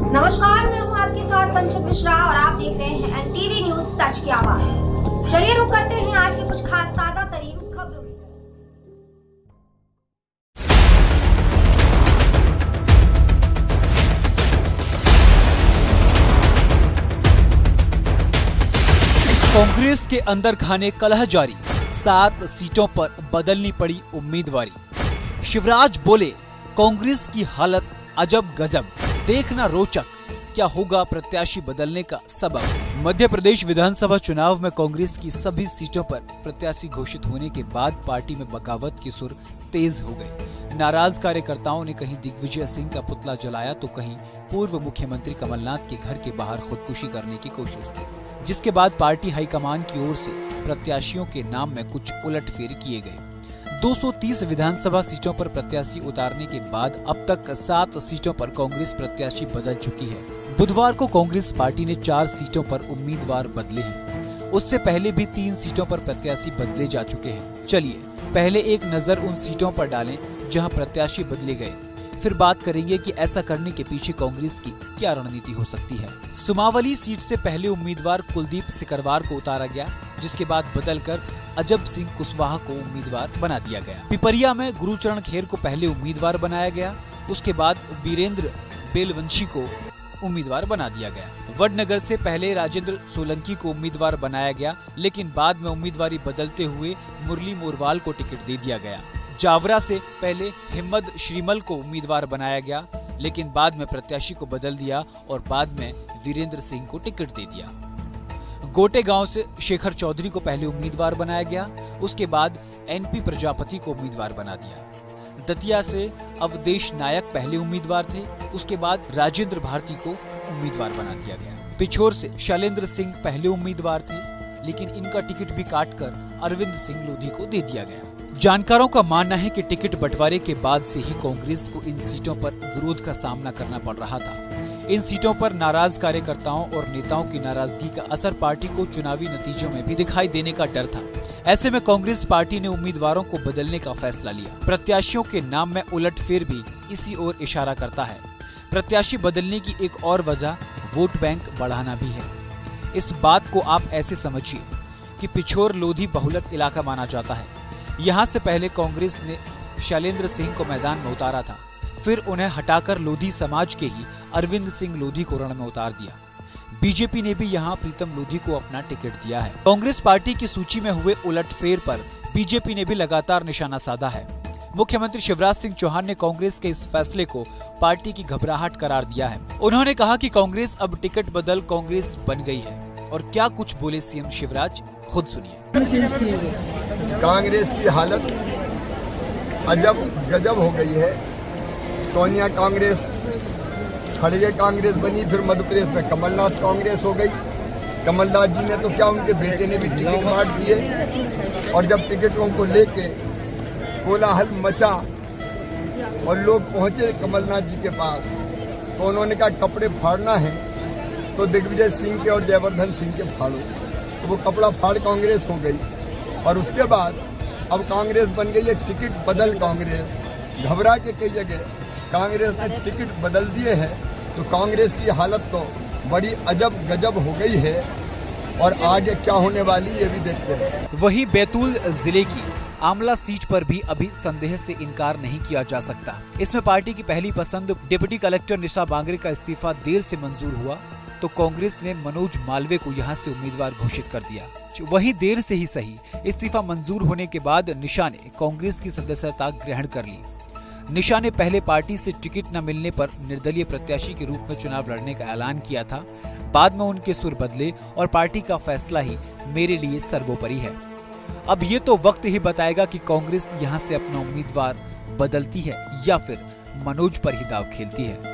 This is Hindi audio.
नमस्कार, मैं हूं आपके साथ कंचन मिश्रा और आप देख रहे हैं एनटीवी न्यूज सच की आवाज। चलिए रुक करते हैं आज के कुछ खास ताजा तरीन खबरों की। कांग्रेस के अंदर खाने कलह जारी, 7 सीटों पर बदलनी पड़ी उम्मीदवारी। शिवराज बोले, कांग्रेस की हालत अजब गजब, देखना रोचक, क्या होगा प्रत्याशी बदलने का सबब। मध्य प्रदेश विधानसभा चुनाव में कांग्रेस की सभी सीटों पर प्रत्याशी घोषित होने के बाद पार्टी में बगावत के सुर तेज हो गए। नाराज कार्यकर्ताओं ने कहीं दिग्विजय सिंह का पुतला जलाया तो कहीं पूर्व मुख्यमंत्री कमलनाथ के घर के बाहर खुदकुशी करने की कोशिश की, जिसके बाद पार्टी हाईकमान की ओर से प्रत्याशियों के नाम में कुछ उलटफेर किए गए। 230 विधानसभा सीटों पर प्रत्याशी उतारने के बाद अब तक 7 सीटों पर कांग्रेस प्रत्याशी बदल चुकी है। बुधवार को कांग्रेस पार्टी ने 4 सीटों पर उम्मीदवार बदले हैं। उससे पहले भी 3 सीटों पर प्रत्याशी बदले जा चुके हैं। चलिए पहले एक नजर उन सीटों पर डालें जहां प्रत्याशी बदले गए, फिर बात करेंगे कि ऐसा करने के पीछे कांग्रेस की क्या रणनीति हो सकती है। सुमावली सीट से पहले उम्मीदवार कुलदीप सिकरवार को उतारा गया, जिसके बाद बदलकर अजब सिंह कुशवाहा को उम्मीदवार बना दिया गया। पिपरिया में गुरुचरण खेर को पहले उम्मीदवार बनाया गया, उसके बाद वीरेंद्र बेलवंशी को उम्मीदवार बना दिया गया। वडनगर से पहले राजेंद्र सोलंकी को उम्मीदवार बनाया गया, लेकिन बाद में उम्मीदवारी बदलते हुए मुरली मोरवाल को टिकट दे दिया गया। जावरा से पहले हिम्मद श्रीमल को उम्मीदवार बनाया गया, लेकिन बाद में प्रत्याशी को बदल दिया और बाद में वीरेंद्र सिंह को टिकट दे दिया। गोटे गांव से शेखर चौधरी को पहले उम्मीदवार बनाया गया, उसके बाद एनपी प्रजापति को उम्मीदवार बना दिया। दतिया से अवधेश नायक पहले उम्मीदवार थे, उसके बाद राजेंद्र भारती को उम्मीदवार बना दिया गया। पिछोर से शैलेंद्र सिंह पहले उम्मीदवार थे, लेकिन इनका टिकट भी काटकर अरविंद सिंह लोधी को दे दिया गया। जानकारों का मानना है कि टिकट बंटवारे के बाद से ही कांग्रेस को इन सीटों पर विरोध का सामना करना पड़ रहा था। इन सीटों पर नाराज कार्यकर्ताओं और नेताओं की नाराजगी का असर पार्टी को चुनावी नतीजों में भी दिखाई देने का डर था। ऐसे में कांग्रेस पार्टी ने उम्मीदवारों को बदलने का फैसला लिया। प्रत्याशियों के नाम में उलटफेर भी इसी ओर इशारा करता है। प्रत्याशी बदलने की एक और वजह वोट बैंक बढ़ाना भी है। इस बात को आप ऐसे समझिए कि पिछोर लोधी बहुलक इलाका माना जाता है। यहाँ से पहले कांग्रेस ने शैलेंद्र सिंह को मैदान में उतारा था, फिर उन्हें हटाकर लोधी समाज के ही अरविंद सिंह लोधी को रण में उतार दिया। बीजेपी ने भी यहाँ प्रीतम लोधी को अपना टिकट दिया है। कांग्रेस पार्टी की सूची में हुए उलटफेर पर बीजेपी ने भी लगातार निशाना साधा है। मुख्यमंत्री शिवराज सिंह चौहान ने कांग्रेस के इस फैसले को पार्टी की घबराहट करार दिया है। उन्होंने कहा कि कांग्रेस अब टिकट बदल कांग्रेस बन गई है। और क्या कुछ बोले सीएम शिवराज, खुद सुनिए। कांग्रेस की हालत अजब गजब हो गई है। सोनिया कांग्रेस, खड़गे कांग्रेस बनी, फिर मध्य प्रदेश में कमलनाथ कांग्रेस हो गई। कमलनाथ जी ने तो क्या, उनके बेटे ने भी टिकट बांट दिए, और जब टिकटों को लेके कोलाहल मचा और लोग पहुंचे कमलनाथ जी के पास, तो उन्होंने कहा कपड़े फाड़ना है तो दिग्विजय सिंह के और जयवर्धन सिंह के फाड़ो। तो वो कपड़ा फाड़ कांग्रेस हो गई, और उसके बाद अब कांग्रेस बन गई है टिकट बदल कांग्रेस। घबरा के कई जगह कांग्रेस ने टिकट बदल दिए हैं, तो कांग्रेस की हालत तो बड़ी अजब गजब हो गई है, और आगे क्या होने वाली ये भी देखते हैं। वहीं बैतूल जिले की आमला सीट पर भी अभी संदेह से इनकार नहीं किया जा सकता। इसमें पार्टी की पहली पसंद डिप्टी कलेक्टर निशा बांगरे का इस्तीफा देर से मंजूर हुआ, तो कांग्रेस ने मनोज मालवीय को यहां से उम्मीदवार घोषित कर दिया। वहीं देर से ही सही, इस्तीफा मंजूर होने के बाद निशा ने कांग्रेस की सदस्यता ग्रहण कर ली। निशा ने पहले पार्टी से टिकट न मिलने पर निर्दलीय प्रत्याशी के रूप में चुनाव लड़ने का ऐलान किया था। बाद में उनके सुर बदले और पार्टी का फैसला ही मेरे लिए सर्वोपरि है। अब ये तो वक्त ही बताएगा कि कांग्रेस यहां से अपना उम्मीदवार बदलती है या फिर मनोज पर ही दाव खेलती है।